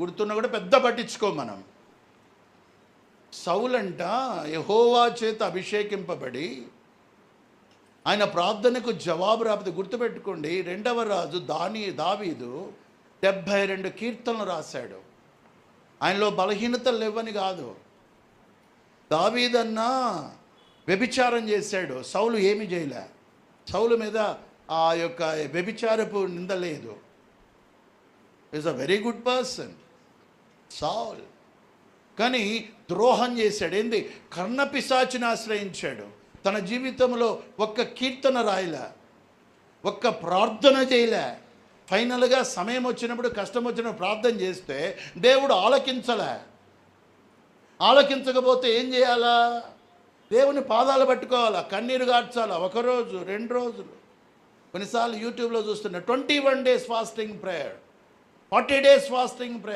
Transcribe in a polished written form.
గుర్తున్నా కూడా పెద్ద పట్టించుకో మనం. సౌలంట యెహోవా చేత అభిషేకింపబడి ఆయన ప్రార్థనకు జవాబు రాకపోతే, గుర్తుపెట్టుకోండి, 2వ రాజు దావీదు 72 కీర్తనలు రాశాడు. ఆయనలో బలహీనతలు లేవని కాదు. దావీదన్నా వ్యభిచారం చేశాడు, సౌలు ఏమి చేయలే. సౌలు మీద ఆ యొక్క వ్యభిచారపు నింద లేదు. Is a very good person Saul. కానీ ద్రోహం చేశాడు. ఏంది? కర్ణపిశాచిని ఆశ్రయించాడు. తన జీవితంలో ఒక్క కీర్తన రాయలే, ఒక్క ప్రార్థన చేయలే. ఫైనల్గా సమయం వచ్చినప్పుడు, కష్టం వచ్చినప్పుడు ప్రార్థన చేస్తే దేవుడు ఆలకించకపోతే ఏం చేయాలా? దేవుని పాదాలు పట్టుకోవాలా, కన్నీరు గార్చాలా. 1 రోజు 2 రోజులు, కొన్నిసార్లు యూట్యూబ్లో చూస్తున్నా 21 days fasting prayer, 40 days fasting prayer.